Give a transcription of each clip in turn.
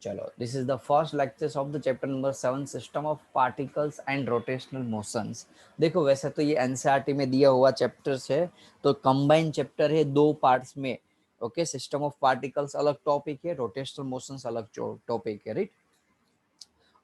चलो, this is the first lectures of the chapter number 7 system of particles and rotational motions. देखो वैसे तो ये एनसीईआरटी में दिया हुआ चैप्टर्स है, तो कंबाइन चैप्टर है दो पार्ट्स में। ओके, सिस्टम ऑफ पार्टिकल्स अलग टॉपिक है, रोटेशनल मोशंस अलग टॉपिक है, राइट।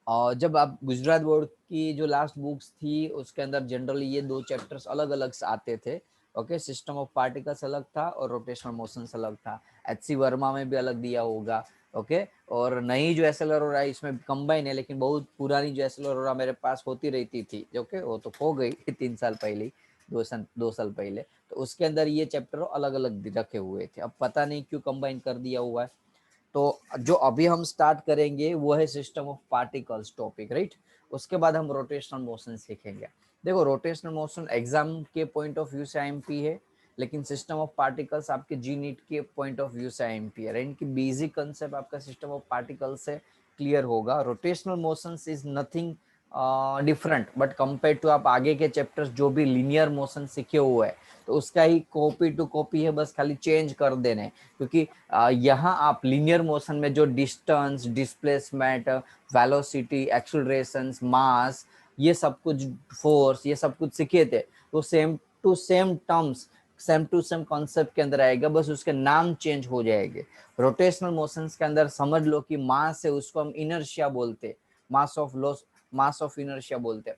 और जब आप गुजरात बोर्ड की जो लास्ट बुक्स थी उसके अंदर जनरली ये दो चैप्टर्स अलग अलग आते थे। ओके, सिस्टम ऑफ पार्टिकल्स अलग था और रोटेशनल मोशंस अलग था। एचसी वर्मा में भी अलग दिया होगा। ओके, और नई जो एसएल अरोरा है इसमें कंबाइन है, लेकिन बहुत पुरानी जो एसएल अरोरा मेरे पास होती रहती थी, ओके, वो तो हो गई 3 साल पहले, 2 साल पहले, तो उसके अंदर ये चैप्टर अलग अलग रखे हुए थे। अब पता नहीं क्यों कंबाइन कर दिया हुआ है। तो जो अभी हम स्टार्ट करेंगे वो है system of particles topic, right. उसके बाद हम रोटेशनल मोशन सीखेंगे। देखो, रोटेशनल मोशन एग्जाम के पॉइंट ऑफ व्यू से आईएमपी है, लेकिन सिस्टम ऑफ पार्टिकल्स आपके जी नीट के पॉइंट ऑफ व्यू से आईएमपी है। इनकी बेसिक कंसेप्ट आपका सिस्टम ऑफ पार्टिकल्स से क्लियर होगा। Rotational motions is nothing different, but compare to आप आगे के चैप्टर्स जो भी लीनियर मोशन सीखे हुए हैं, तो उसका ही कॉपी टू कॉपी है, बस खाली चेंज कर देने। क्योंकि यहाँ आप लीनियर मोशन में जो डिस्टेंस, डिस्प्लेसमेंट, वेलोसिटी, एक्सेलरेशन, मास, ये सब कुछ, फोर्स, ये सब कुछ सीखे थे, तो same to same terms, same to same concept के अंदर आएगा, बस उसके नाम चेंज हो जाएंगे। रोटेशनल मोशंस के अंदर समझ लो कि मास है, उसको हम इनर्शिया बोलते, mass of loss, mass of inertia बोलते।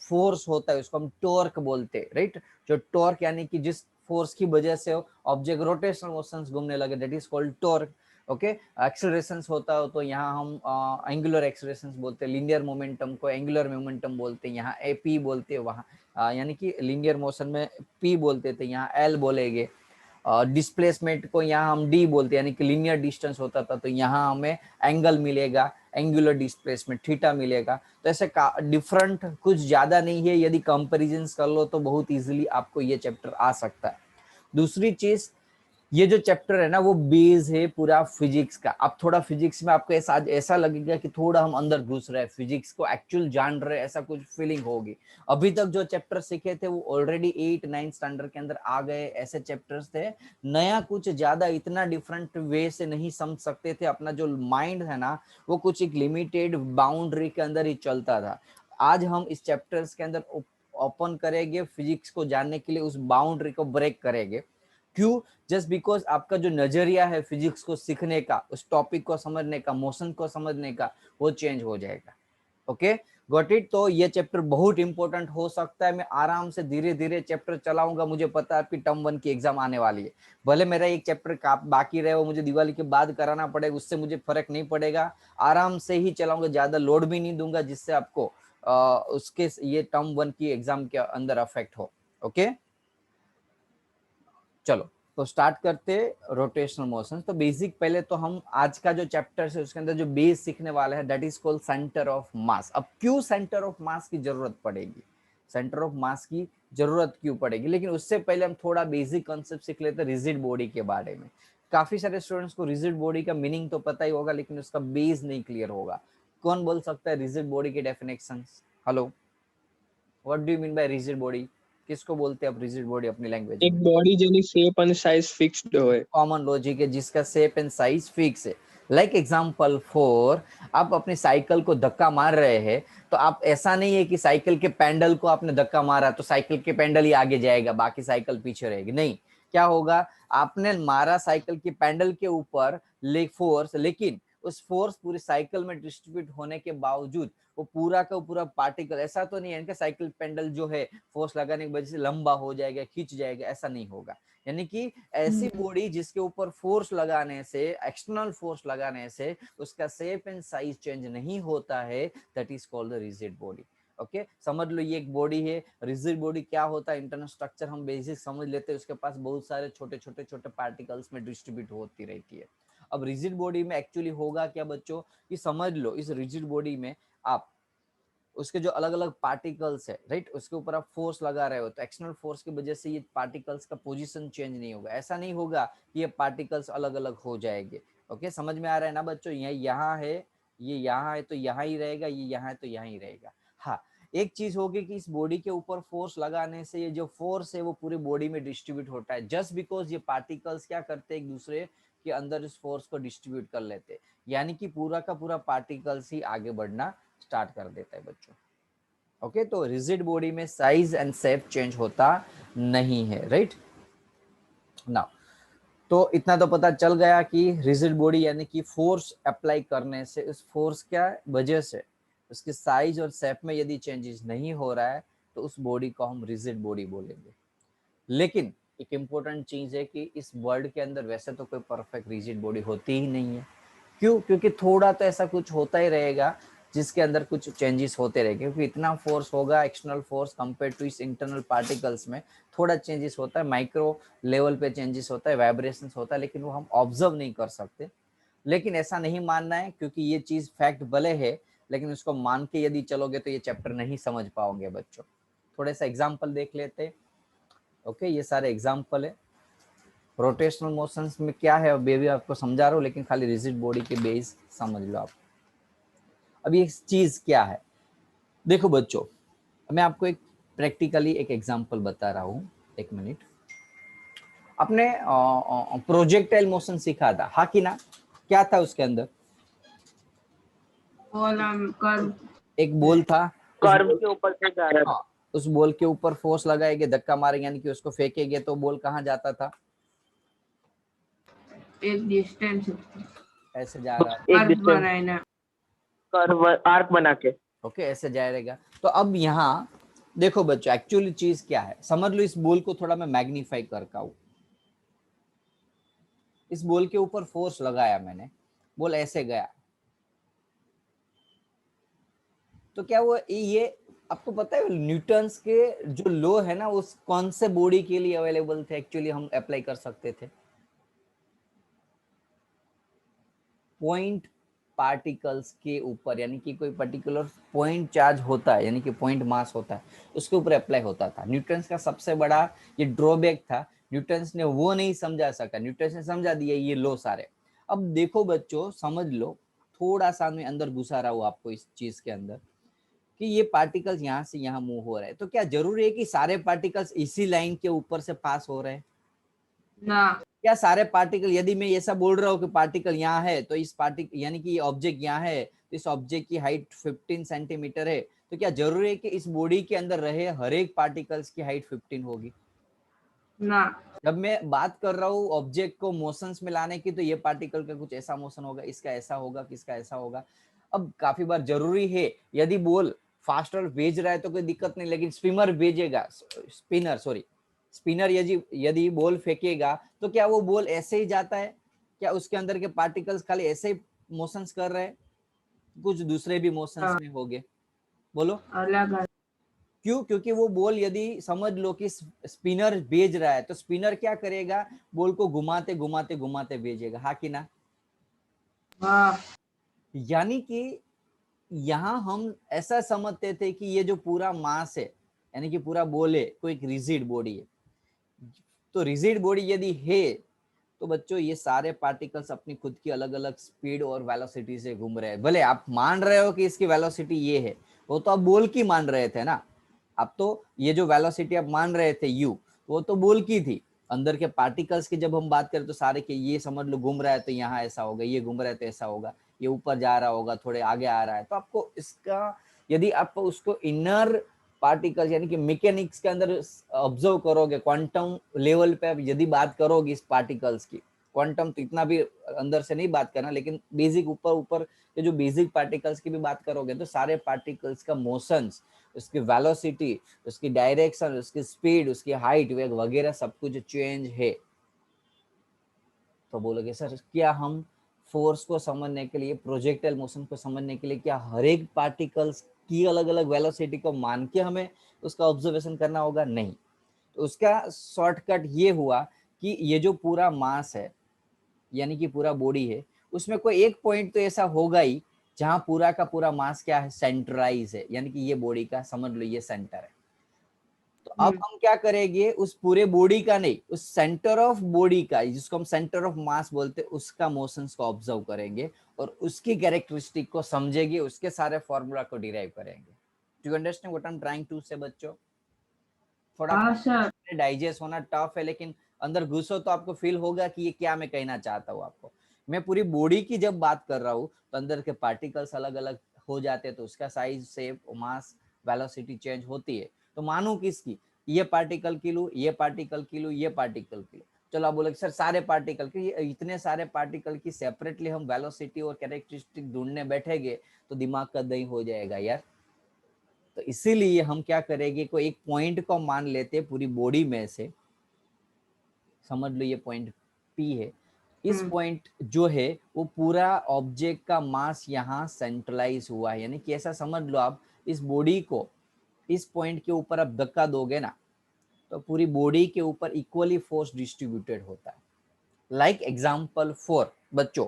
फोर्स होता है उसको हम टॉर्क बोलते, राइट। जो टॉर्क यानी कि जिस फोर्स की वजह से ऑब्जेक्ट रोटेशनल मोशंस घूमने लगे, that is called torque. Okay, accelerations होता हो तो यहाँ हम एंगुलर एक्सेलरेशंस बोलते हैं, लीनियर मोमेंटम को एंगुलर मोमेंटम बोलते हैं, यहाँ ए पी बोलते हैं, वहाँ यानी कि लीनियर मोशन में पी बोलते थे, यहाँ एल बोलेंगे। डिस्प्लेसमेंट को यहाँ हम डी बोलते हैं, यानी कि लीनियर डिस्टेंस होता था तो यहाँ हमें एंगल मिलेगा, एंगुलर डिस्प्लेसमेंट थीटा मिलेगा। तो ऐसे डिफरेंट कुछ ज्यादा नहीं है, यदि कंपेरिजन कर लो तो बहुत इजीली आपको ये चैप्टर आ सकता है। दूसरी चीज, ये जो चैप्टर है ना वो बेस है पूरा फिजिक्स का। अब थोड़ा फिजिक्स में आपको ऐसा लगेगा कि थोड़ा हम अंदर घुस रहे हैं, फिजिक्स को एक्चुअल जान रहे हैं, ऐसा कुछ फीलिंग होगी। अभी तक जो चैप्टर सीखे थे वो ऑलरेडी 8-9 स्टैंडर्ड के अंदर आ गए, ऐसे चैप्टर्स थे। नया कुछ ज्यादा इतना डिफरेंट वे से नहीं समझ सकते थे। अपना जो माइंड है ना वो कुछ एक लिमिटेड बाउंड्री के अंदर ही चलता था। आज हम इस चैप्टर्स के अंदर ओपन करेंगे, फिजिक्स को जानने के लिए उस बाउंड्री को ब्रेक करेंगे। क्यों? जस्ट बिकॉज आपका जो नजरिया है फिजिक्स को सीखने का, उस टॉपिक को समझने का, मोशन को समझने का, वो चेंज हो जाएगा। Okay, got it. तो ये चैप्टर बहुत इंपॉर्टेंट हो सकता है। मैं आराम से धीरे धीरे चैप्टर चलाऊंगा। मुझे पता है आपकी टर्म 1 की एग्जाम आने वाली है, भले मेरा एक चैप्टर बाकी रहे, वो मुझे दिवाली के बाद कराना पड़ेगा, उससे मुझे फर्क नहीं पड़ेगा। आराम से ही चलाऊंगा, ज्यादा लोड भी नहीं दूंगा जिससे आपको उसके ये टर्म 1 की एग्जाम के अंदर अफेक्ट हो। ओके, चलो तो स्टार्ट करते रोटेशनल मोशन। तो बेसिक पहले तो हम आज का जो चैप्टर है उसके अंदर जो बेस सीखने वाला है that is called centre of मास। अब क्यों सेंटर ऑफ मास की जरूरत पड़ेगी, सेंटर ऑफ मास की जरूरत क्यों पड़ेगी, लेकिन उससे पहले हम थोड़ा बेसिक कॉन्सेप्ट सीख लेते हैं रिजिड बॉडी के बारे में। काफी सारे स्टूडेंट्स को रिजिड बॉडी का मीनिंग तो पता ही होगा, लेकिन उसका बेस नहीं क्लियर होगा। कौन बोल सकता है रिजिड बॉडी के definition? Hello, what do you mean by rigid body? किसको बोलते हैं आप रिजिड बॉडी अपनी लैंग्वेज એક में? બોડી જેની શેપ અને સાઇઝ ફિક્સ્ડ હોય। कॉमन लॉजिक है जिसका शेप एंड साइज फिक्स है। लाइक एग्जाम्पल फॉर, आप अपनी साइकिल को धक्का मार रहे हैं, तो आप ऐसा नहीं है कि साइकिल के पैडल को आपने धक्का मारा तो साइकिल के पैडल ही आगे जाएगा, बाकी साइकिल पीछे रहेगी। नहीं, क्या होगा, आपने मारा साइकिल के पैडल के ऊपर फोर्स, लेकिन उस फोर्स पूरी साइकिल में डिस्ट्रीब्यूट होने के बावजूद वो पूरा का पूरा पार्टिकल, ऐसा तो नहीं है कि साइकिल पैडल जो है फोर्स लगाने की वजह से लंबा हो जाएगा, खींच जाएगा, ऐसा नहीं होगा। यानी कि ऐसी बॉडी जिसके ऊपर फोर्स लगाने से, एक्सटर्नल फोर्स लगाने से उसका शेप एंड साइज चेंज नहीं होता है, that is called the rigid body. Okay, समझ लो ये एक बॉडी है। रिजिड बॉडी क्या होता है, इंटरनल स्ट्रक्चर हम बेसिक समझ लेते हैं, उसके पास बहुत सारे छोटे छोटे छोटे पार्टिकल्स में डिस्ट्रीब्यूट होती रहती है। अब रिजिड बॉडी में एक्चुअली होगा क्या बच्चों, कि समझ लो इस रिजिड बॉडी में आप उसके जो अलग अलग पार्टिकल्स है, राइट, उसके ऊपर आप फोर्स लगा रहे हो, तो एक्सटर्नल फोर्स की वजह से ये पार्टिकल्स का पोजीशन चेंज नहीं होगा। ऐसा नहीं होगा कि ये पार्टिकल्स अलग अलग हो जाएंगे। ओके, समझ में आ रहा है ना बच्चों? ये यहाँ है, ये यहाँ है तो यहाँ ही रहेगा, ये यहाँ है तो यहाँ ही रहेगा। हाँ, एक चीज होगी कि इस बॉडी के ऊपर फोर्स लगाने से ये जो फोर्स है वो पूरी बॉडी में डिस्ट्रीब्यूट होता है, जस्ट बिकॉज ये पार्टिकल्स क्या करते हैं एक दूसरे के अंदर इस फोर्स को डिस्ट्रीब्यूट कर लेते हैं, यानी कि पूरा का पूरा पार्टिकल्स ही आगे बढ़ना स्टार्ट कर देता है बच्चों। ओके, तो रिजिड बॉडी में साइज एंड शेप चेंज होता नहीं है, राइट नाउ। तो इतना तो पता चल गया कि रिजिड बॉडी यानी कि फोर्स अप्लाई करने से उस फोर्स क्या वजह से उसके साइज और शेप में यदि चेंजेस नहीं हो रहा है तो उस बॉडी को हम रिजिड बॉडी बोलेंगे। लेकिन एक इम्पोर्टेंट चीज है कि इस वर्ल्ड के अंदर वैसे तो कोई परफेक्ट रिजिड बॉडी होती ही नहीं है। क्यों? क्योंकि थोड़ा तो ऐसा कुछ होता ही रहेगा जिसके अंदर कुछ चेंजेस होते रहेंगे, क्योंकि इतना फोर्स होगा एक्सटर्नल फोर्स कंपेयर टू इस इंटरनल पार्टिकल्स में थोड़ा चेंजेस होता है, माइक्रो लेवल पे चेंजेस होता है, वाइब्रेशन होता है, लेकिन वो हम ऑब्जर्व नहीं कर सकते। लेकिन ऐसा नहीं मानना है, क्योंकि ये चीज फैक्ट भले है लेकिन उसको मान के यदि चलोगे तो ये चैप्टर नहीं समझ पाओगे बच्चों। थोड़े सा एग्जाम्पल देख लेते। ओके, ये सारे एग्जाम्पल है। रोटेशनल मोशंस में क्या है अब भी आपको समझा रहा हूँ, लेकिन खाली रिजिड बॉडी के बेस समझ लो आप। अब ये चीज क्या है देखो बच्चों, मैं आपको एक प्रैक्टिकली एक एग्जांपल बता रहा हूँ। एक मिनट, आपने प्रोजेक्टाइल मोशन सीखा था, हाँ कि ना? क्या था उसके अंदर? कर्व, एक बॉल था, कर्व के ऊपर से जा रहा था। हाँ, उस बॉल के ऊपर फोर्स लगाएंगे, धक्का मारेंगे यानी कि उसको फेंकेंगे तो बॉल कहाँ जाता था? एक डिस्टेंस ऐसे जा रहा है। एक कर्व डिस्टेंस बनाए ना। कर्व आर्क बना के। ओके, ऐसे जाएगा। तो अब यहाँ देखो बच्चों, एक्चुअली चीज क्या है समझ लो। इस बॉल को थोड़ा मैं मैग्नीफाई करता हूँ। इस बॉल के ऊपर फोर्स लगाया मैंने, बॉल ऐसे गया, तो क्या वो ये आपको पता है न्यूटन्स के जो लॉ है ना, उस कौन से बॉडी के लिए अवेलेबल थे एक्चुअली हम अप्लाई कर सकते थे? पॉइंट पार्टिकल्स के ऊपर, यानी कि कोई पर्टिकुलर पॉइंट चार्ज होता है यानी कि पॉइंट मास होता है, उसके ऊपर अप्लाई होता था। न्यूटन्स का सबसे बड़ा ये ड्रॉबैक था, न्यूटन्स ने वो नहीं समझा सका। न्यूटन्स ने समझा दिया ये लो सारे। अब देखो बच्चों समझ लो, थोड़ा सा मैं अंदर घुसा रहा हूँ आपको इस चीज के अंदर, कि ये पार्टिकल्स यहाँ से यहाँ मूव हो रहे हैं, तो क्या जरूरी है कि सारे पार्टिकल्स इसी लाइन के ऊपर से पास हो रहे हैं? ना, क्या सारे पार्टिकल, यदि मैं ऐसा बोल रहा हूँ कि पार्टिकल यहाँ है तो इस पार्टिकल यानी कि ये ऑब्जेक्ट यहाँ है तो इस ऑब्जेक्ट की हाइट 15 सेंटीमीटर है, तो क्या जरूरी है कि इस बॉडी के अंदर रहे हर एक पार्टिकल्स की हाइट 15 होगी? ना, जब मैं बात कर रहा हूँ ऑब्जेक्ट को मोशंस में लाने की, तो ये पार्टिकल का कुछ ऐसा मोशन होगा, इसका ऐसा होगा, किसका ऐसा होगा। अब काफी बार जरूरी है, यदि बॉल फास्टर भेज रहा है तो कोई दिक्कत नहीं, लेकिन स्पिनर भेजेगा, स्पिनर यदि यदि बॉल फेंकेगा तो क्या वो बॉल ऐसे ही जाता है? क्या उसके अंदर के पार्टिकल्स खाली ऐसे ही मोशंस कर रहे हैं? कुछ दूसरे भी मोशंस में होंगे, बोलो अलग अलग। क्यों? क्योंकि वो बॉल यदि समझ लो कि स्पिनर भेज रहा है तो स्पिनर क्या करेगा, बॉल को घुमाते घुमाते घुमाते भेजेगा, हाँ कि ना? हाँ, यानी कि यहाँ हम ऐसा समझते थे कि ये जो पूरा मास है यानी कि पूरा बॉल है, कोई एक रिजिड बॉडी है। तो रिजिड बॉडी यदि है तो बच्चों ये सारे पार्टिकल्स अपनी खुद की अलग अलग स्पीड और वेलोसिटी से घूम रहे हैं। भले आप मान रहे हो कि इसकी वेलोसिटी ये है, वो तो आप बॉल की मान रहे थे ना। अब तो ये जो वेलोसिटी आप मान रहे थे यू, वो तो बॉल की थी। अंदर के पार्टिकल्स की जब हम बात करें तो सारे के ये समझ लो घूम रहा है तो यहाँ ऐसा होगा, ये घूम रहा है तो ऐसा होगा, ये ऊपर जा रहा होगा, थोड़े आगे आ रहा है। तो आपको इसका यदि आप उसको इनर पार्टिकल्स यानी कि मैकेनिक्स के अंदर ऑब्जर्व करोगे, क्वांटम लेवल पे यदि बात करोगे इस पार्टिकल्स की, क्वांटम तो इतना भी अंदर से नहीं बात करना, लेकिन बेसिक ऊपर ऊपर के जो बेसिक पार्टिकल्स की भी बात करोगे तो सारे पार्टिकल्स का मोशंस, उसकी वेलोसिटी, उसकी डायरेक्शन, उसकी स्पीड, उसकी हाइट वगैरह सब कुछ चेंज है। तो बोलोगे सर क्या हम फोर्स को समझने के लिए, प्रोजेक्टाइल मोशन को समझने के लिए क्या हर एक पार्टिकल्स की अलग अलग वेलोसिटी को मान के हमें उसका ऑब्जर्वेशन करना होगा? नहीं। तो उसका शॉर्टकट ये हुआ कि ये जो पूरा मास है यानी कि पूरा बॉडी है, उसमें कोई एक पॉइंट तो ऐसा होगा ही जहां पूरा का पूरा मास क्या है, सेंट्रलाइज है, यानी कि ये बॉडी का समझ लो ये सेंटर है। तो अब हम क्या करेंगे, उस पूरे बॉडी का नहीं, उस सेंटर ऑफ बॉडी का जिसको हम सेंटर ऑफ मास बोलते हैं उसका मोशंस को ऑब्जर्व करेंगे और उसकी कैरेक्टरिस्टिक को समझेंगे, उसके सारे फॉर्मूला को डिराइव करेंगे। Do you understand what I am trying to say बच्चों? थोड़ा हाँ सर। डाइजेस्ट होना टफ है, लेकिन अंदर घुसो तो आपको फील होगा कि ये क्या मैं कहना चाहता हूँ आपको। मैं पूरी बॉडी की जब बात कर रहा हूँ तो अंदर के पार्टिकल्स अलग अलग हो जाते हैं, तो उसका साइज, शेप, मास, वेलोसिटी चेंज होती है। तो मानो किसकी, ये पार्टिकल की लूं, ये पार्टिकल की लूं, ये पार्टिकल की लूं। चलो आप बोले सर सारे पार्टिकल की, इतने सारे पार्टिकल की सेपरेटली हम वेलोसिटी और कैरेक्टरिस्टिक ढूंढने बैठेंगे तो दिमाग का दही हो जाएगा यार। तो इसीलिए हम क्या करेंगे, कोई एक पॉइंट को मान लेते हैं पूरी बॉडी में से, समझ लो ये पॉइंट पी है। इस पॉइंट जो है वो पूरा ऑब्जेक्ट का मास यहाँ सेंट्रलाइज हुआ है, यानी कि ऐसा समझ लो आप इस बॉडी को इस पॉइंट के ऊपर आप धक्का दोगे ना तो पूरी बॉडी के ऊपर इक्वली फोर्स डिस्ट्रीब्यूटेड होता है। लाइक एग्जाम्पल 4 बच्चों,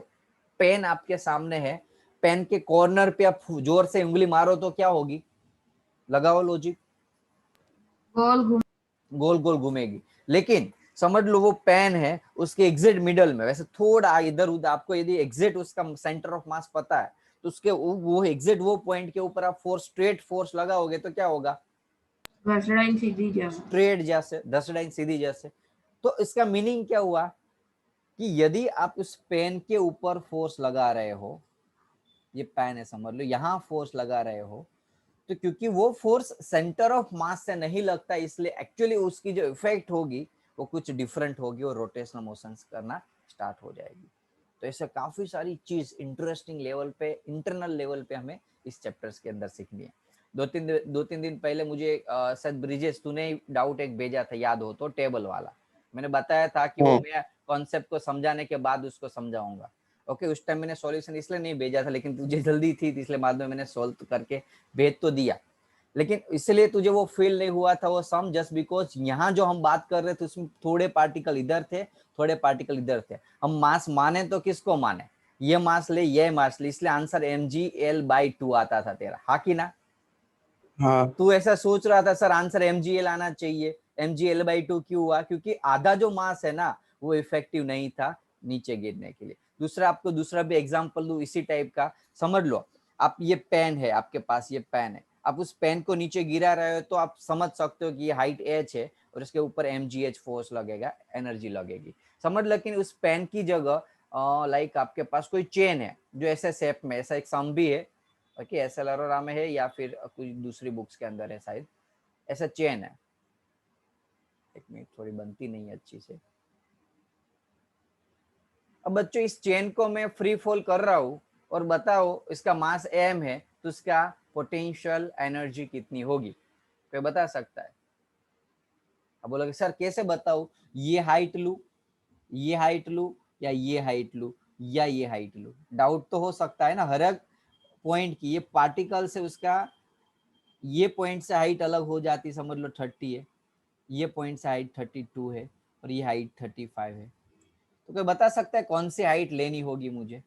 पेन आपके सामने है, पेन के कॉर्नर पे आप जोर से उंगली मारो तो क्या होगी, लगाओ लॉजिक, गोल गोल घूमेगी। लेकिन समझ लो वो पेन है उसके एग्जैक्ट मिडल में, वैसे थोड़ा इधर उधर, आपको यदि एग्जैक्ट उसका सेंटर ऑफ मास पता है तो उसके वो एग्जैक्ट वो पॉइंट के ऊपर आप फोर्स, स्ट्रेट फोर्स लगाओगे तो क्या होगा, स्ट्रेट जैसे 10 लाइन सीधी जैसे। तो इसका मीनिंग क्या हुआ कि यदि आप उस पेन के ऊपर फोर्स लगा रहे हो, ये पेन है समझ लो, यहां फोर्स लगा रहे हो, तो क्योंकि वो फोर्स सेंटर ऑफ मास से नहीं लगता, इसलिए एक्चुअली उसकी जो इफेक्ट होगी वो कुछ डिफरेंट होगी और रोटेशनल मोशंस करना स्टार्ट हो जाएगी। तो ऐसे काफी सारी चीज इंटरेस्टिंग लेवल पे, इंटरनल लेवल पे हमें इस चैप्टर्स के अंदर सीखनी है। दो तीन दिन पहले मुझे शायद ब्रिजेश तूने डाउट एक भेजा था, याद हो तो, टेबल वाला। मैंने बताया था कि वो मैं कॉन्सेप्ट को समझाने के बाद उसको समझाऊंगा। ओके, उस टाइम मैंने सॉल्यूशन इसलिए नहीं भेजा था, लेकिन तुझे जल्दी थी इसलिए बाद में मैंने सॉल्व करके भेज तो दिया, लेकिन इसलिए तुझे वो फील नहीं हुआ था वो सम, जस्ट बिकॉज यहाँ जो हम बात कर रहे थे उसमें थोड़े पार्टिकल इधर थे, थोड़े पार्टिकल इधर थे। हम मास माने तो किसको माने, ये मास ले, ये मास ले, इसलिए आंसर mgl/2 आता था तेरा, हाँ कि ना? हाँ। तू ऐसा सोच रहा था सर आंसर mgl आना चाहिए, mgl/2 क्यों हुआ, क्योंकि आधा जो मास है ना वो इफेक्टिव नहीं था नीचे गिरने के लिए। दूसरा, आपको दूसरा भी एग्जांपल दूं इसी टाइप का, समझ लो आप, ये पेन है आपके पास, ये पेन है, आप उस पेन को नीचे गिरा रहे हो तो आप समझ सकते हो कि ये हाइट h है और इसके ऊपर mgh फोर्स लगेगा, एनर्जी लगेगी, समझ। लेकिन उस पेन की जगह लाइक आपके पास कोई चेन है जो ऐसे शेप में, ऐसा एक सम भी है, ओके, एसएलआर में है या फिर कुछ दूसरी बुक्स के अंदर है शायद, ऐसा चेन है। एक मिनट, थोड़ी बनती नहीं है अच्छी से। अब बच्चों इस चेन को मैं फ्री फॉल कर रहा हूँ और बताओ इसका मास m है तो इसका पोटेंशियल एनर्जी कितनी होगी, कोई बता सकता है? अब बोलोगे सर कैसे बताओ, ये हाइट लू, ये हाइट लू, या ये हाइट लू, या ये हाइट लू? डाउट तो हो सकता है ना, हर एक पॉइंट की, ये पार्टिकल से उसका ये पॉइंट से हाइट अलग हो जाती, समझ लो 30 है, ये पॉइंट से हाइट 32 है और ये हाइट 35 है। तो कोई बता सकता है कौन सी हाइट लेनी होगी मुझे?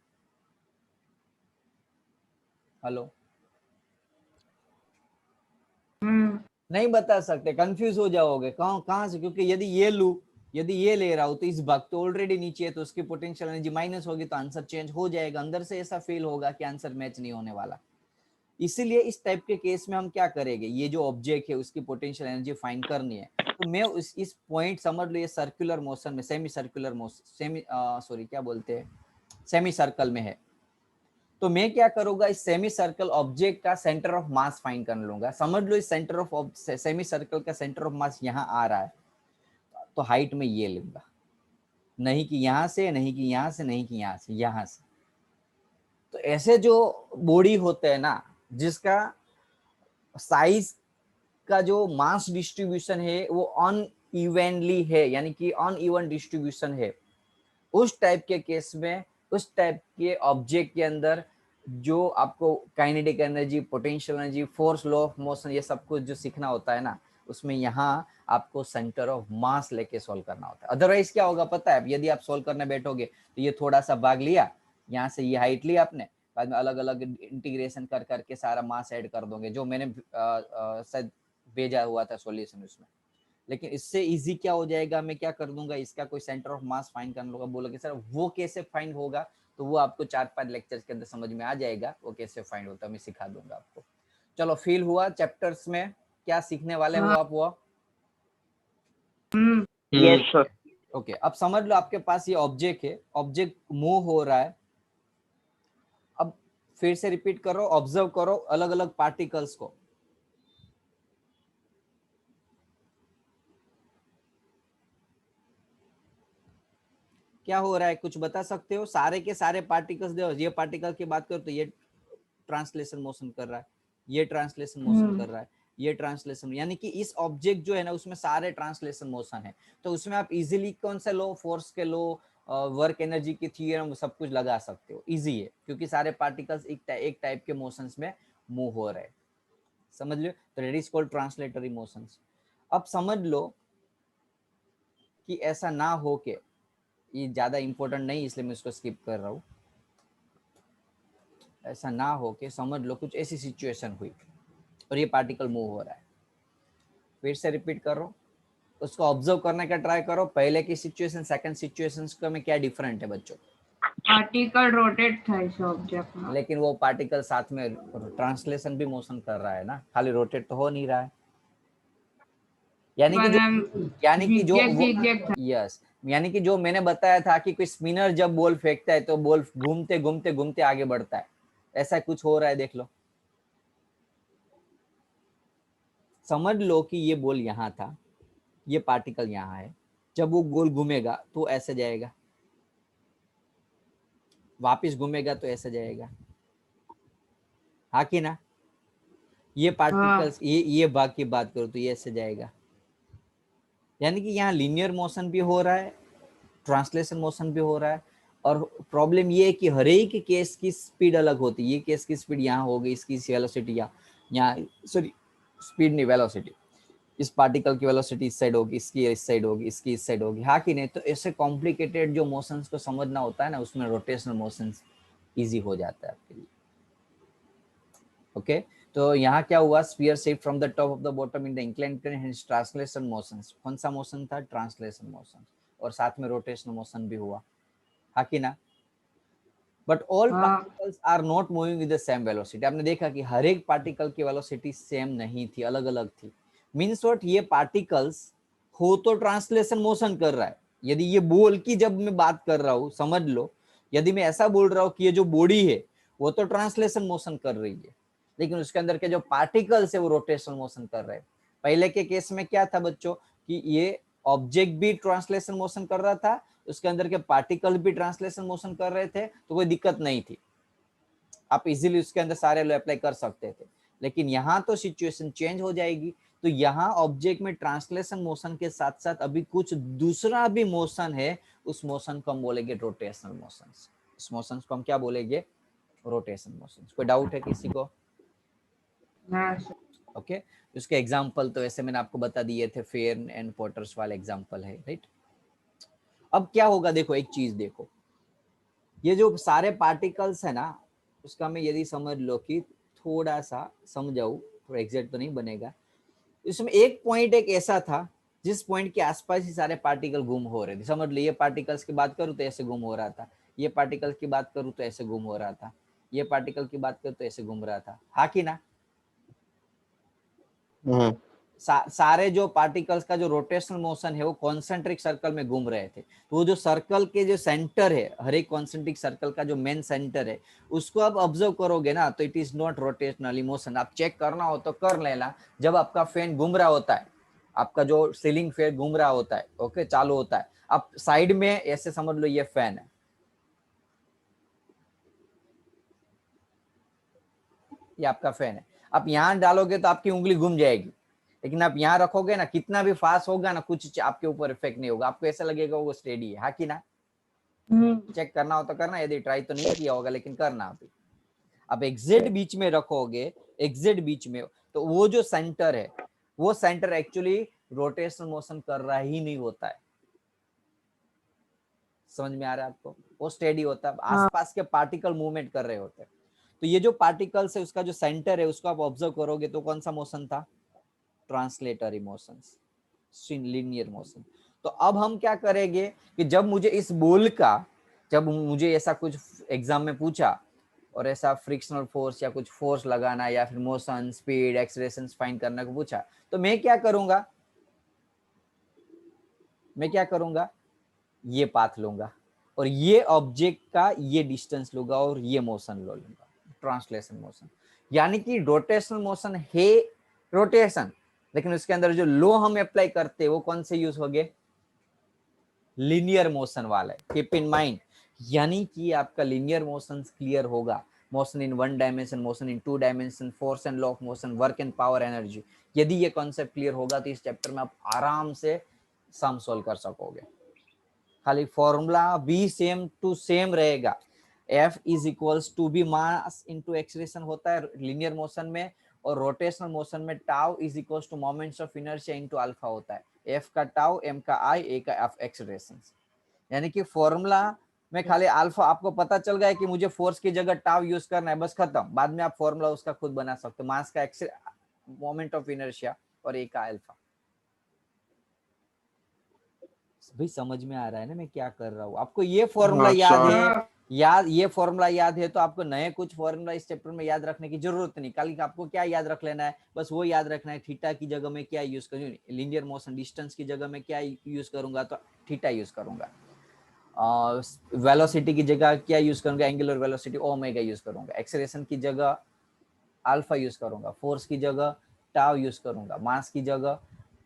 हेलो, नहीं बता सकते, कंफ्यूज हो जाओगे कहां से, क्योंकि यदि ये लू, यदि ये ले रहा हूं तो इस भाग तो ऑलरेडी नीचे है तो उसकी पोटेंशियल एनर्जी माइनस होगी तो आंसर चेंज हो जाएगा, अंदर से ऐसा फील होगा कि आंसर मैच नहीं होने वाला। इसीलिए इस टाइप के केस में हम क्या करेंगे, ये जो ऑब्जेक्ट है उसकी पोटेंशियल एनर्जी फाइंड करनी है, तो मैं इस पॉइंट, समझ लो ये सर्कुलर मोशन में, सेमी सर्कुलर मोशन, सॉरी क्या बोलते हैं, सेमी सर्कल में है, तो मैं क्या करूंगा, इस सेमी सर्कल ऑब्जेक्ट का सेंटर ऑफ मास फाइंड कर लूंगा। समझ लो इस सेंटर ऑफ सेमी सर्कल का सेंटर ऑफ मास यहाँ आ रहा है, तो हाइट में ये लूंगा, नहीं कि यहां से, नहीं कि यहां से, नहीं कि यहां से, यहां से। तो ऐसे जो बॉडी होते हैं ना जिसका साइज का जो मास डिस्ट्रीब्यूशन है वो अनइवनली है, यानी कि अनइवन डिस्ट्रीब्यूशन है, उस टाइप के केस में, उस टाइप के ऑब्जेक्ट के अंदर जो आपको kinetic energy, potential energy, force, law of motion, ये सब कुछ जो सीखना होता है ना, उसमें यहाँ आपको सेंटर ऑफ मास लेके सॉल्व करना होता है। अदरवाइज क्या होगा पता है, यदि आप सॉल्व करने बैठोगे तो ये थोड़ा सा भाग लिया, यहाँ से ये हाइट लिया आपने, बाद में अलग अलग इंटीग्रेशन कर करके सारा मास ऐड कर दोगे, जो मैंने शायद भेजा हुआ था सॉल्यूशन उसमें। लेकिन इससे इजी क्या हो जाएगा, मैं क्या कर दूंगा, इसका कोई सेंटर ऑफ मास फाइंड कर लूंगा। बोलोगे सर वो कैसे फाइंड होगा, तो वो आपको 4-5 लेक्चर्स के अंदर समझ में आ जाएगा वो कैसे फाइंड होता है, मैं सिखा दूंगा आपको। चलो फील हुआ चैप्टर्स में क्या सीखने वाले हो आप वो? Yes sir. ओके, अब समझ लो आपके पास ये ऑब्जेक्ट है, ऑब्जेक्ट मूव हो रहा है। अब फिर से रिपीट करो, ऑब्जर्व करो अलग अलग पार्टिकल्स को। क्या हो रहा है कुछ बता सकते हो? सारे के सारे पार्टिकल्स देखो, ये पार्टिकल की बात करो तो ये ट्रांसलेशन मोशन कर रहा है, ये ट्रांसलेशन मोशन कर रहा है, ये ट्रांसलेशन, यानी कि इस ऑब्जेक्ट जो है ना उसमें सारे ट्रांसलेशन मोशन है। तो उसमें आप इजीली कौन सा लो, फोर्स के लो, वर्क एनर्जी की थ्योरम, सब कुछ लगा सकते हो। इजी है क्योंकि सारे पार्टिकल्स एक टाइप के मोशंस में मूव हो रहे हैं। समझ लो, तो it is called translatory motions. अब समझ लो कि ऐसा ना हो के, ये ज्यादा इंपॉर्टेंट नहीं इसलिए मैं इसको स्किप कर रहा हूँ। ऐसा ना हो के समझ लो कुछ ऐसी सिचुएशन हुई और ये पार्टिकल मूव हो रहा है। फिर से रिपीट करो, उसको ऑब्जर्व करने का ट्राई करो, पहले की सिचुएशन सेकंड सिचुएशंस का में क्या डिफरेंट है बच्चों। पार्टिकल रोटेट था इस ऑब्जेक्ट में, लेकिन वो पार्टिकल साथ में ट्रांसलेशन भी मोशन कर रहा है ना, खाली रोटेट तो हो नहीं रहा है। यानी कि जो zigzag था। यस, यानी कि जो मैंने बताया था कि कोई स्पिनर जब बॉल फेंकता है तो बॉल घूमते घूमते घूमते आगे बढ़ता है, ऐसा कुछ हो रहा है। देख लो, समझ लो कि ये बॉल यहाँ था, ये पार्टिकल यहाँ है, जब वो गोल घूमेगा तो ऐसे जाएगा, वापस घूमेगा तो ऐसे जाएगा, हाँ कि ना। ये पार्टिकल्स ये भाग की बात करो तो ये ऐसे जाएगा। यानी कि यहाँ लीनियर मोशन भी हो रहा है, ट्रांसलेशन मोशन भी हो रहा है। और प्रॉब्लम ये है कि हर एक केस की स्पीड अलग होती है। ये केस की स्पीड यहाँ होगी, इसकी वेलोसिटी यहाँ सॉरी स्पीड नहीं, वेलोसिटी, इस पार्टिकल की वेलोसिटी इस साइड होगी, इसकी इस साइड होगी, इसकी इस साइड होगी, हाँ कि नहीं। तो ऐसे कॉम्प्लिकेटेड जो मोशंस को समझना होता है ना, उसमें रोटेशनल मोशंस इजी हो जाता है आपके लिए। ओके, तो यहाँ क्या हुआ, sphere shift from the top of the bottom in the inclined plane, hence translation motions. कौन सा मोशन था? ट्रांसलेशन मोशन, और साथ में रोटेशनल मोशन भी हुआ, हाँ कि ना। But all particles are not moving with the same velocity. आपने देखा कि हर एक पार्टिकल की वेलोसिटी सेम नहीं थी, अलग अलग थी। मीन्स व्हाट, ये पार्टिकल्स हो तो ट्रांसलेशन मोशन कर रहा है। यदि ये बॉल की जब मैं बात कर रहा हूँ, समझ लो, यदि मैं ऐसा बोल रहा हूँ कि ये जो बॉडी है वो तो ट्रांसलेशन मोशन कर रही है, लेकिन उसके अंदर के जो पार्टिकल्स है वो रोटेशनल मोशन कर रहे हैं। पहले के केस में क्या था बच्चों कि ये ऑब्जेक्ट भी ट्रांसलेशन मोशन कर रहा था, उसके अंदर के पार्टिकल भी ट्रांसलेशन मोशन कर रहे थे, तो कोई दिक्कत नहीं थी, आप इजीली उसके अंदर सारे लो अप्लाई कर सकते थे। लेकिन यहाँ तो सिचुएशन चेंज हो जाएगी। तो यहाँ ऑब्जेक्ट में ट्रांसलेशन मोशन के साथ साथ अभी कुछ दूसरा भी मोशन है, उस मोशन को हम बोलेंगे रोटेशनल मोशन। उस मोशन को हम क्या बोलेंगे? Rotation motion. कोई डाउट है किसी को? ओके, उसके एग्जाम्पल तो ऐसे मैंने आपको बता दिए थे, फेयर एंड पॉटर्स वाले एग्जाम्पल है, राइट। अब क्या होगा, देखो एक चीज देखो, ये जो सारे पार्टिकल्स है ना, उसका मैं यदि समझ लो कि थोड़ा सा समझाऊं, थोड़ा एग्जैक्ट तो नहीं बनेगा, इसमें एक पॉइंट एक ऐसा था जिस पॉइंट के आसपास ही सारे पार्टिकल गुम हो रहे थे। समझ लो, ये पार्टिकल्स की बात करूँ तो ऐसे गुम हो रहा था, ये पार्टिकल की बात करूँ तो ऐसे गुम हो रहा था, ये पार्टिकल की बात करूँ तो ऐसे घूम रहा था, हाँ कि ना। सारे जो पार्टिकल्स का जो रोटेशनल मोशन है वो कॉन्सेंट्रिक सर्कल में घूम रहे थे। तो वो जो सर्कल के जो सेंटर है, हर एक कॉन्सेंट्रिक सर्कल का जो मेन सेंटर है, उसको आप ऑब्जर्व करोगे ना तो it is not rotational motion. आप चेक करना हो तो कर लेना, जब आपका फैन घूम रहा होता है, आपका जो सीलिंग फैन घूम रहा होता है, ओके, चालू होता है, आप साइड में ऐसे समझ लो ये फैन है, ये आपका फैन है। आप यहाँ डालोगे तो आपकी उंगली घूम जाएगी, लेकिन आप यहाँ रखोगे ना, कितना भी फास्ट होगा ना, कुछ आपके ऊपर इफेक्ट नहीं होगा, आपको ऐसा लगेगा वो स्टेडी है, हाँ कि ना। चेक करना हो तो करना, यदि ट्राई तो नहीं किया होगा लेकिन करना। अभी आप एग्जैक्ट बीच में रखोगे, एग्जैक्ट बीच में, तो वो जो सेंटर है, वो सेंटर एक्चुअली रोटेशनल मोशन कर रहा ही नहीं होता है। समझ में आ रहा है आपको? वो स्टेडी होता है, आसपास के पार्टिकल मूवमेंट कर रहे होते हैं। तो ये जो पार्टिकल्स है उसका जो सेंटर है उसको आप ऑब्जर्व करोगे तो कौन सा मोशन था? Translatory motions, linear motion. तो अब हम क्या करेंगे कि जब मुझे इस बॉल का, जब मुझे ऐसा कुछ एग्जाम में पूछा और ऐसा फ्रिक्शनल फोर्स या कुछ फोर्स लगाना या फिर मोशन, स्पीड, एक्सेलरेशन फाइंड करने को पूछा, तो मैं क्या करूंगा, ये पाथ लूंगा और ये ऑब्जेक्ट का ये डिस्टेंस लूंगा और ये मोशन लो लूंगा, ट्रांसलेशन मोशन। यानी कि रोटेशनल मोशन है रोटेशन, लेकिन उसके अंदर जो लो हम अप्लाई करते हैं वो कौन से यूज हो गए, लीनियर मोशन वाला है। कीप इन माइंड, यानी कि आपका लीनियर मोशन क्लियर होगा, motion in 1 dimension, motion in 2 dimension, force and law of motion, work and power energy. यदि ये कॉन्सेप्ट क्लियर होगा तो इस चैप्टर में आप आराम से सम सोल्व कर सकोगे। खाली फॉर्मूला भी सेम टू सेम रहेगा, F is equals to B mass into acceleration होता है लीनियर मोशन में, और रोटेशनल मोशन में tau is equals to moments of inertia into alpha होता है। F का टाउ, M का I, A का F एक्सेलरेशन। यानी कि फॉर्मूला में खाली अल्फा आपको पता चल गया कि मुझे फोर्स की जगह टाउ यूज करना है, बस खत्म। बाद में आप फॉर्मूला उसका खुद बना सकते हो, मास का मोमेंट ऑफ इनर्शिया और A का अल्फा। भाई समझ में आ रहा है ना मैं क्या कर रहा हूँ? आपको ये फॉर्मूला ये फॉर्मूला याद है तो आपको नए कुछ फॉर्मूला इस चैप्टर में याद रखने की जरूरत नहीं। कल आपको क्या याद रख लेना है, बस वो याद रखना है, थीटा की जगह में क्या यूज करूँ, लीनियर मोशन डिस्टेंस की जगह में क्या यूज करूंगा तो थीटा यूज करूंगा, वेलोसिटी की जगह क्या यूज करूंगा, एंगुलर वेलोसिटी ओमेगा यूज करूंगा, एक्सेलरेशन की जगह अल्फा यूज करूंगा, फोर्स की जगह टाउ यूज करूंगा, मास की जगह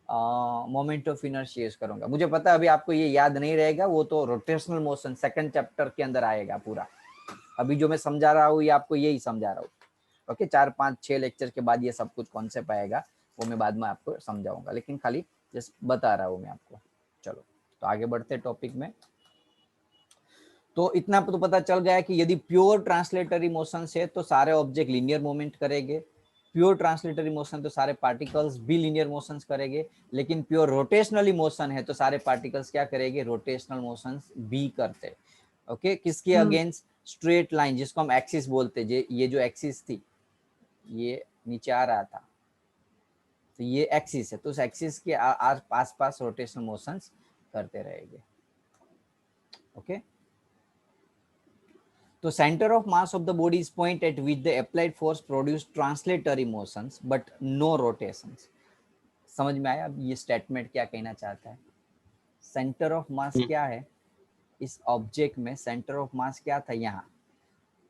मोमेंट ऑफ इनर्शिया यूज करूंगा। मुझे पता है अभी आपको ये याद नहीं रहेगा, वो तो रोटेशनल मोशन सेकंड चैप्टर के अंदर आएगा पूरा। अभी जो मैं समझा रहा हूँ ये आपको यही समझा रहा हूँ। ओके, 4, 5, 6 लेक्चर के बाद ये सब कुछ कॉन्सेप्ट आएगा, वो मैं बाद में आपको समझाऊंगा, लेकिन खाली जस्ट बता रहा हूँ मैं आपको। चलो तो आगे बढ़ते टॉपिक में। तो इतना तो पता चल गया कि यदि प्योर ट्रांसलेटरी मोशन है तो सारे ऑब्जेक्ट लीनियर मूवमेंट करेंगे, प्योर ट्रांसलेटरी मोशन तो सारे पार्टिकल्स भी लीनियर मोशंस करेंगे, लेकिन प्योर रोटेशनली मोशन है तो सारे पार्टिकल्स क्या करेंगे, रोटेशनल मोशंस भी करते। ओके, किसके अगेंस्ट, स्ट्रेट लाइन जिसको हम एक्सिस बोलते, ये जो एक्सिस थी ये नीचे आ रहा था तो ये एक्सिस है, तो उस एक्सिस के आस पास रोटेशनल मोशंस करते रहेंगे। ओके, तो center of mass of the body is point at which the applied force produce translatory motions but no rotations। समझ में आया अब ये स्टेटमेंट क्या कहना चाहता है? सेंटर ऑफ मास क्या है इस ऑब्जेक्ट में, सेंटर ऑफ मास क्या था यहाँ,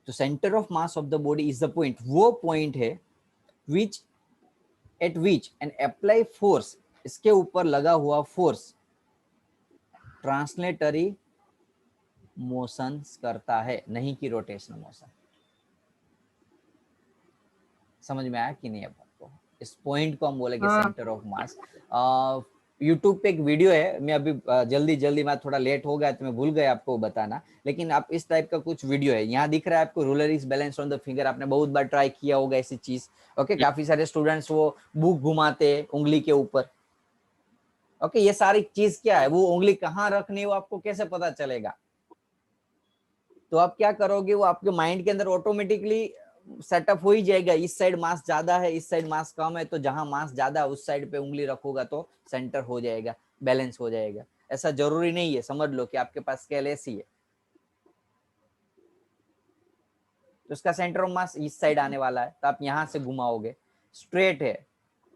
तो centre of mass of the body is the point, वो पॉइंट है which at which an apply force, इसके ऊपर लगा हुआ फोर्स ट्रांसलेटरी मोशन करता है, नहीं कि रोटेशनल मोशन। समझ में आया कि नहीं अब आपको? इस पॉइंट को हम बोलेंगे सेंटर ऑफ मास। यूट्यूब पे एक वीडियो है, मैं अभी जल्दी मैं थोड़ा लेट हो गया तो मैं भूल गया आपको बताना, लेकिन आप इस टाइप का कुछ वीडियो है, यहाँ दिख रहा है आपको, ruler is balance on the finger. आपने बहुत बार ट्राई किया होगा ऐसी चीज। ओके, काफी सारे स्टूडेंट्स वो बुक घुमाते उंगली के ऊपर। ओके, ये सारी चीज क्या है, वो उंगली कहाँ रखनी है वो आपको कैसे पता चलेगा? तो आप क्या करोगे, वो आपके माइंड के अंदर ऑटोमेटिकली सेटअप हो ही जाएगा, इस साइड मास ज्यादा है, इस साइड मास कम है, तो जहां मास ज्यादा है उस साइड पे उंगली रखोगा तो सेंटर हो जाएगा, बैलेंस हो जाएगा। ऐसा जरूरी नहीं है, समझ लो कि आपके पास स्केल ऐसी है तो उसका सेंटर ऑफ मास इस साइड आने वाला है, तो आप यहाँ से घुमाओगे। स्ट्रेट है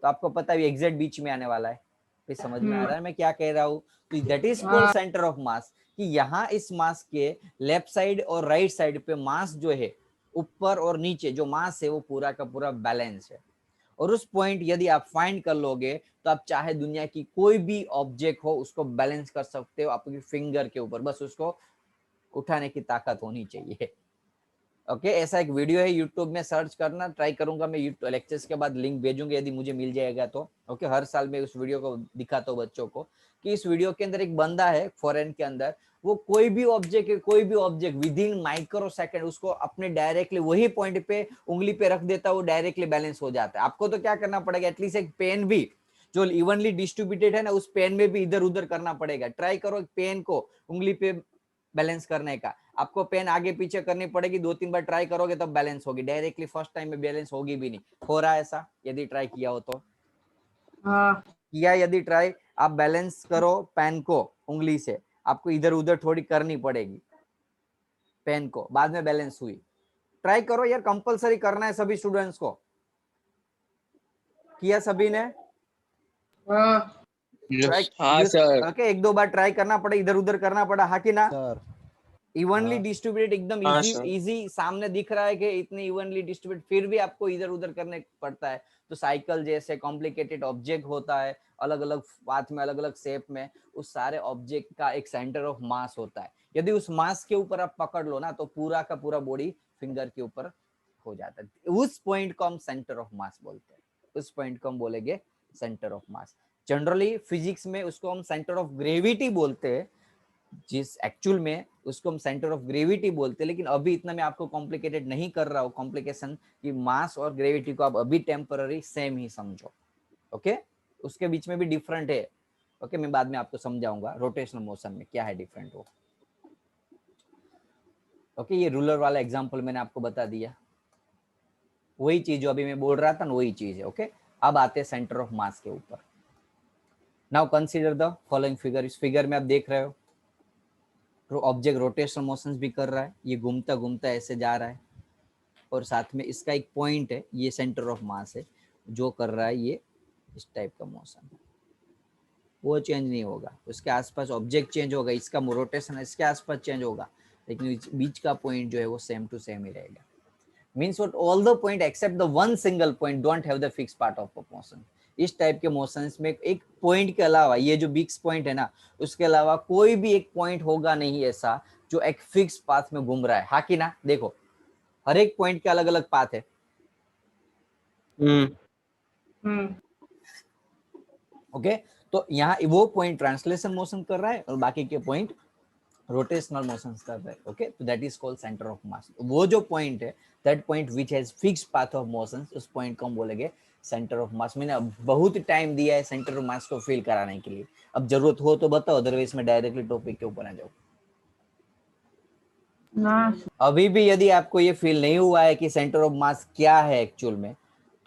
तो आपको पता है एग्जैक्ट बीच में आने वाला है। फिर समझ में आ रहा है मैं क्या कह रहा हूँ? तो that is called centre of मास, कि यहाँ इस मास के लेफ्ट साइड और राइट साइड पे मास जो है, ऊपर और नीचे जो मास है वो पूरा का पूरा बैलेंस है। और उस पॉइंट यदि आप फाइंड कर लोगे तो आप चाहे दुनिया की कोई भी ऑब्जेक्ट हो उसको बैलेंस कर सकते हो आपकी फिंगर के ऊपर, बस उसको उठाने की ताकत होनी चाहिए। ओके, ऐसा एक वीडियो है, यूट्यूब में सर्च करना, ट्राई करूंगा मैं यूट्यूब लेक्चर्स के बाद लिंक भेजूंगा यदि मुझे मिल जाएगा तो। ओके, हर साल मैं उस वीडियो को दिखाता हूँ बच्चों को कि इस वीडियो के अंदर एक बंदा है फॉरेन के अंदर, वो कोई भी object with in micro second उसको अपने डायरेक्टली वही पॉइंट पे उंगली पे रख देता है, वो डायरेक्टली बैलेंस हो जाता है। आपको तो क्या करना पड़ेगा, एटलीस्ट एक पेन भी जो इवनली डिस्ट्रीब्यूटेड है ना, उस पेन में भी इधर उधर करना पड़ेगा। ट्राई करो पेन को उंगली पे बैलेंस करने का, आपको पेन आगे पीछे करनी पड़ेगी, 2-3 बार ट्राई करोगे तब बैलेंस होगी, डायरेक्टली फर्स्ट टाइम में बैलेंस होगी भी नहीं। हो रहा है ऐसा यदि ट्राई किया हो तो? किया यदि ट्राई, आप बैलेंस करो पेन को उंगली से, आपको इधर उधर थोड़ी करनी पड़ेगी पेन को, बाद में बैलेंस हुई। ट्राई करो यार, कंपलसरी करना है सभी स्टूडेंट्स को। किया सभी ने? हाँ ट्राई। हाँ सर। ओके, एक दो बार ट्राई करना पड़ा, इधर उधर करना पड़ा, हाँ कि ना? सर इवनली हाँ। डिस्ट्रीब्यूटेड, एकदम हाँ, इजी सर। इजी सामने दिख रहा है कि इतने इवनली डिस्ट्रीब्यूट, फिर भी आपको इधर उधर करने पड़ता है। तो साइकिल जैसे कॉम्प्लिकेटेड ऑब्जेक्ट होता है, अलग अलग पाथ में, अलग अलग शेप में, उस सारे ऑब्जेक्ट का एक सेंटर ऑफ मास होता है। यदि उस मास के ऊपर आप पकड़ लो ना, तो पूरा का पूरा बॉडी फिंगर के ऊपर हो जाता है। उस पॉइंट को हम सेंटर ऑफ मास बोलते हैं, उस पॉइंट को हम बोलेंगे centre of mass. Generally physics में उसको हम सेंटर ऑफ ग्रेविटी बोलते हैं, जिस एक्चुअल में उसको हम सेंटर ऑफ ग्रेविटी बोलते हैं। लेकिन अभी इतना मैं आपको कॉम्प्लिकेटेड नहीं कर रहा हूँ कॉम्प्लिकेशन, कि मास और ग्रेविटी को आप अभी टेम्पररी सेम ही समझो। ओके, उसके बीच में भी डिफरेंट है। ओके, मैं बाद में आपको समझाऊंगा रोटेशनल मोशन में क्या है डिफरेंट वो। ओके, ये रूलर वाला एग्जांपल मैंने आपको बता दिया, वही चीज जो अभी मैं बोल रहा था ना, वही चीज है। ओके, अब आते हैं सेंटर ऑफ मास के ऊपर। Now consider the following figure. इस फिगर में आप देख रहे हो ऑब्जेक्ट रोटेशनल मोशंस भी कर रहा है, ये घूमता घूमता ऐसे जा रहा है, और साथ में इसका एक पॉइंट है, ये सेंटर ऑफ मास है, जो कर रहा है ये इस टाइप का मोशन। वो चेंज नहीं होगा, उसके आसपास ऑब्जेक्ट चेंज होगा, इसका रोटेशन इसके आसपास चेंज होगा, लेकिन बीच का पॉइंट जो है वो सेम टू सेम ही रहेगा। Means what, all the point accept the one single point don't have the fix part of motion. इस टाइप के मोशंस में एक पॉइंट के अलावा, ये जो बिग पॉइंट है ना, उसके अलावा कोई भी एक पॉइंट होगा नहीं ऐसा जो एक फिक्स पाथ में घूम रहा है, हाँ कि ना? देखो, हर एक पॉइंट के अलग अलग पाथ है। ओके, तो यहाँ वो पॉइंट ट्रांसलेशन मोशन कर रहा है और बाकी के पॉइंट रोटेशनल मोशन कर रहे हैं। ओके, तो that is called centre of मास। वो जो पॉइंट है, that point which has fixed path of motion, उस पॉइंट को हम बोलेंगे सेंटर ऑफ मास। मैंने अब बहुत टाइम दिया है सेंटर ऑफ मास को फील कराने के लिए, अब जरूरत हो तो बताओ, अदरवाइज मैं डायरेक्टली टॉपिक के ऊपर आ जाऊँ। ना अभी भी यदि आपको ये फील नहीं हुआ है कि सेंटर ऑफ मास क्या है एक्चुअल में,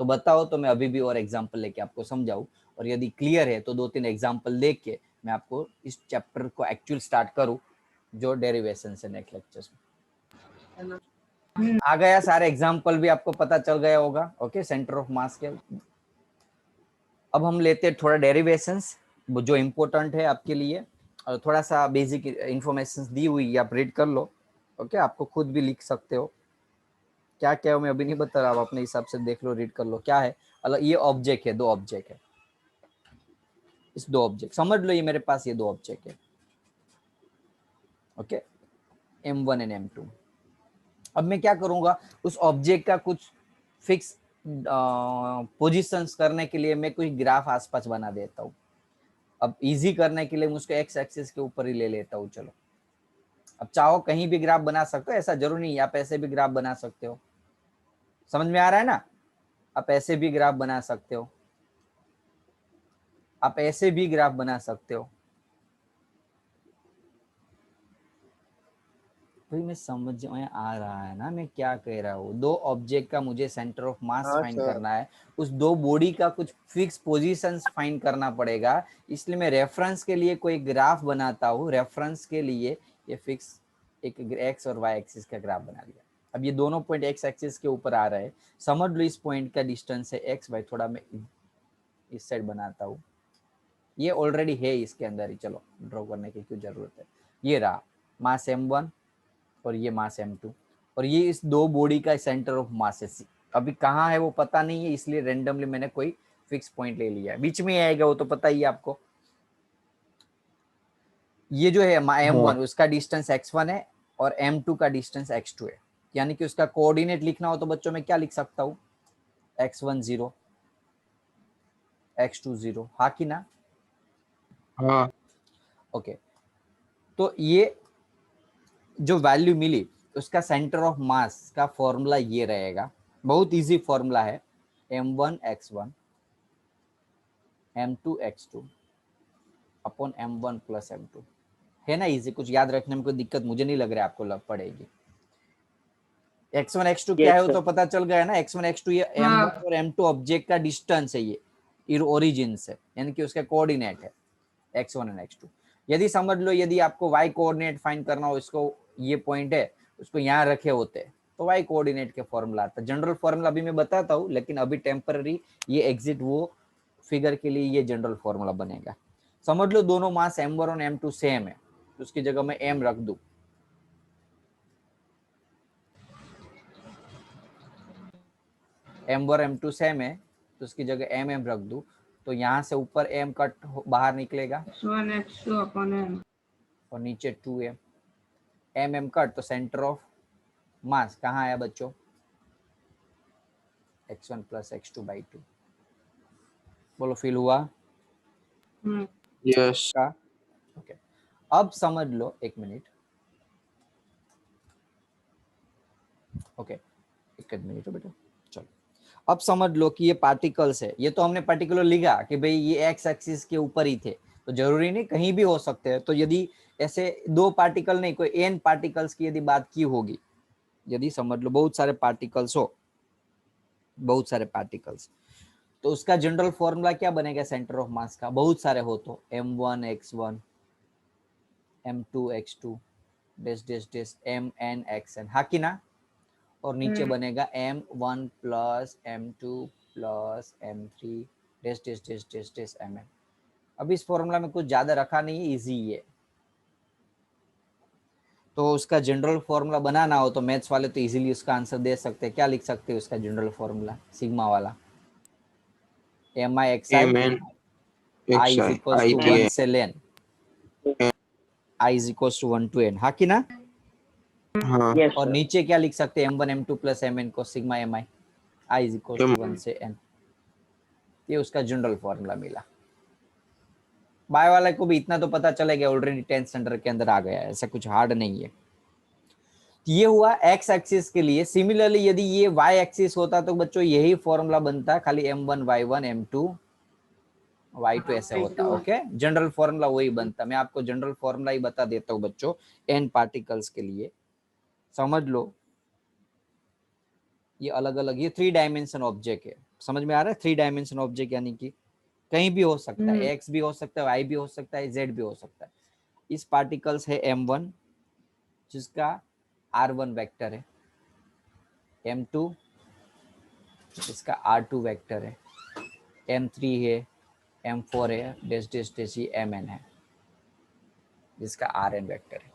तो बताओ, तो मैं अभी भी और एग्जांपल लेके आपको समझाऊं। और यदि क्लियर है तो 2-3 एग्जांपल देख के मैं आपको इस चैप्टर को एक्चुअल स्टार्ट करूं, जो डेरिवेशन से नेक्स्ट लेक्चर्स में आ गया। सारे एग्जांपल भी आपको पता चल गया होगा। ओके, सेंटर ऑफ मास के। अब हम लेते हैं थोड़ा डेरिवेशंस जो इम्पोर्टेंट है आपके लिए, और थोड़ा सा बेसिक इंफॉर्मेशन दी हुई है, आप रीड कर लो। ओके, आपको खुद भी लिख सकते हो, क्या क्या मैं अभी नहीं बता रहा, आप अपने हिसाब से देख लो, रीड कर लो क्या है। अलग ये ऑब्जेक्ट है, 2 ऑब्जेक्ट है, इस 2 ऑब्जेक्ट समझ लो, ये मेरे पास ये 2 ऑब्जेक्ट है। Okay, M1 and M2। अब मैं क्या करूंगा, उस ऑब्जेक्ट का कुछ फिक्स पोजीशंस करने के लिए मैं कोई ग्राफ आसपास बना देता हूँ। अब इजी करने के लिए मैं उसको एक्स एक्सिस के ऊपर ही ले लेता हूँ। चलो, अब चाहो कहीं भी ग्राफ बना सकते हो, ऐसा जरूरी नहीं, आप ऐसे भी ग्राफ बना सकते हो। समझ में आ रहा है ना? आप ऐसे भी ग्राफ बना सकते हो, आप ऐसे भी ग्राफ बना सकते हो। भाई मैं समझ में आ रहा है ना मैं क्या कह रहा हूँ? 2 ऑब्जेक्ट का मुझे सेंटर ऑफ मास हाँ फाइंड सर। करना है, उस 2 बॉडी का कुछ फिक्स पोजीशंस फाइंड करना पड़ेगा। इसलिए मैं रेफरेंस के लिए कोई ग्राफ बनाता हूँ, रेफरेंस के लिए ये फिक्स एक एक्स और वाई एक्सिस का ग्राफ बना लिया। अब ये दोनों पॉइंट एक्स एक्सिस के ऊपर आ रहे हैं, समझ लो इस पॉइंट का डिस्टेंस है एक्स वाई। थोड़ा मैं इस साइड बनाता हूँ, ये ऑलरेडी है इसके अंदर ही, चलो ड्रॉ करने की क्यों जरूरत है। ये रहा मास M1 और ये मास M2, और ये इस 2 बॉडी का सेंटर ऑफ मास है। अभी कहाँ है वो पता नहीं है, इसलिए रेंडमली मैंने कोई फिक्स पॉइंट ले लिया है, बीच में आएगा वो तो पता ही है आपको। ये जो है M1 उसका डिस्टेंस x1 है और M2 का डिस्टेंस x2 है, यानी कि उसका कोऑर्डिनेट लिखना हो तो बच्चों में क्या लिख सकता हूँ, x1 0 x2 0, हाँ कि ना? हाँ। ओके, तो ये जो वैल्यू मिली उसका सेंटर ऑफ मास का फॉर्मूला ये रहेगा, बहुत इजी फॉर्मूला है, M1 x1 M2 x2 upon M1 plus M2, है ना इजी? कुछ याद रखने में कोई दिक्कत मुझे नहीं लग रहा है आपको लग पड़ेगी। x1 x2 क्या है वो तो पता चल गया है ना। x1 x2 ये M1 और M2 ऑब्जेक्ट का डिस्टेंस है, ये ओरिजिन से, यानी कि उसका कोऑर्डिनेट है x1 एंड x2। यदि समझ लो, यदि आपको y कोऑर्डिनेट फाइंड करना हो, इसको ये पॉइंट है, उसको यहाँ रखे होते, तो वाई कोऑर्डिनेट के फॉर्मूला आता है। जनरल फॉर्मूला अभी मैं बताता हूँ, लेकिन अभी टेम्पररी ये एग्जिट वो फिगर के लिए ये जनरल फॉर्मूला बनेगा। समझ लो दोनों मास m1 और m2 सेम है, तो उसकी जगह मैं m रख दूं। m1 और m2 सेम है, तो उसकी जगह m रख दूं, तो यहाँ से ऊपर m कट बाहर निकलेगा x1 x2 upon m। और नीचे 2m, m कट, तो सेंटर ऑफ मास कहाँ आया बच्चों? x1 plus x2 by 2। बोलो फील हुआ यस का? ओके, अब समझ लो, एक मिनट, ओके एक मिनट बेटा, चलो अब समझ लो कि ये पार्टिकल्स है। ये तो हमने पर्टिकुलर लिखा कि भाई ये एक्स एक्सिस के ऊपर ही थे, तो जरूरी नहीं कहीं भी हो सकते हैं। तो यदि ऐसे दो पार्टिकल नहीं, कोई एन पार्टिकल्स की यदि बात की होगी, यदि समझ लो बहुत सारे पार्टिकल्स हो, बहुत सारे पार्टिकल्स, तो उसका जनरल फॉर्मूला क्या बनेगा सेंटर ऑफ मास का? बहुत सारे हो तो m1 x1 m2 x2 डेस डेस डेस mn xn, हाँ कि ना? और नीचे बनेगा m1 plus m2 plus m3 डेस dash dash dash dash mn। अब इस फॉर्मूला में कुछ ज्यादा रखा नहीं है, इजी है। तो उसका जनरल फॉर्मूला बनाना हो तो मैथ्स वाले तो इजीली उसका आंसर दे सकते हैं। क्या लिख सकते हैं उसका जनरल फॉर्मूला? सिग्मा वाला mi xi M i is X equals I to T 1 से n, i is equals to 1 to n, हाँ कि ना? हाँ यस और सर। नीचे क्या लिख सकते हैं? m1 m2 प्लस mn को sigma mi i is equals to 1 से n। ये उसका जनरल फॉर्मूला मिला। बाय वाले को भी इतना तो पता चलेगा, ऑलरेडी 10th स्टैंडर्ड के अंदर आ गया है, ऐसा कुछ हार्ड नहीं है। ये हुआ एक्स एक्सिस के लिए। सिमिलरली यदि ये वाई एक्सिस होता तो बच्चों यही फॉर्मूला बनता, खाली m1 y1 m2 y2 ऐसे होता। ओके, जनरल फॉर्मूला वही बनता। मैं आपको जनरल फॉर्मूला ही बता देता हूँ बच्चों एन पार्टिकल्स के लिए। समझ लो ये अलग अलग, ये 3 डायमेंशन ऑब्जेक्ट है। समझ में आ रहा है? 3 डायमेंशन ऑब्जेक्ट यानी कि कहीं भी हो सकता है, एक्स भी हो सकता है, वाई भी हो सकता है, जेड भी हो सकता है। इस पार्टिकल्स है m1 जिसका r1 वेक्टर है, m2 इसका r2 वेक्टर है, m3 है, m4 है, डेस डेस डेस ये mn है जिसका rn वेक्टर है।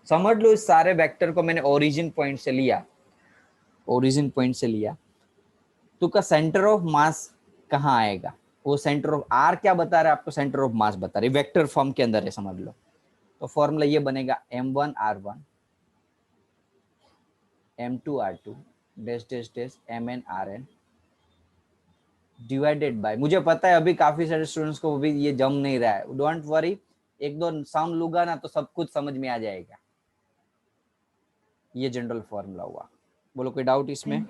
समझ लो इस सारे वेक्टर को मैंने ओरिजिन पॉइंट से लिया, ओरिजिन पॉइंट से लिया, तो का सेंटर ऑफ मास कहाँ आएगा? वो सेंटर ऑफ आर क्या बता रहा है आपको? सेंटर ऑफ मास बता रही, वेक्टर फॉर्म के अंदर है, समझ लो। तो फॉर्मूला ये बनेगा m1 r1 m2 r2 dash dash dash mn rn divided by, मुझे पता है अभी काफी सारे स्टूडेंट्स को भी ये जम नहीं रहा है, डोंट वरी, एक दो सम लूंगा ना तो सब कुछ समझ में आ जाएगा। ये जनरल फॉर्मूला हुआ। बोलो कोई डाउट इसमें?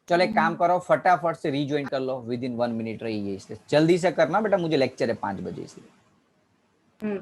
चलो एक काम करो, फटाफट से रीज्वाइन कर लो, विद इन 1 मिनट रही है, इसलिए जल्दी से करना बेटा, मुझे लेक्चर है 5 बजे इसलिए।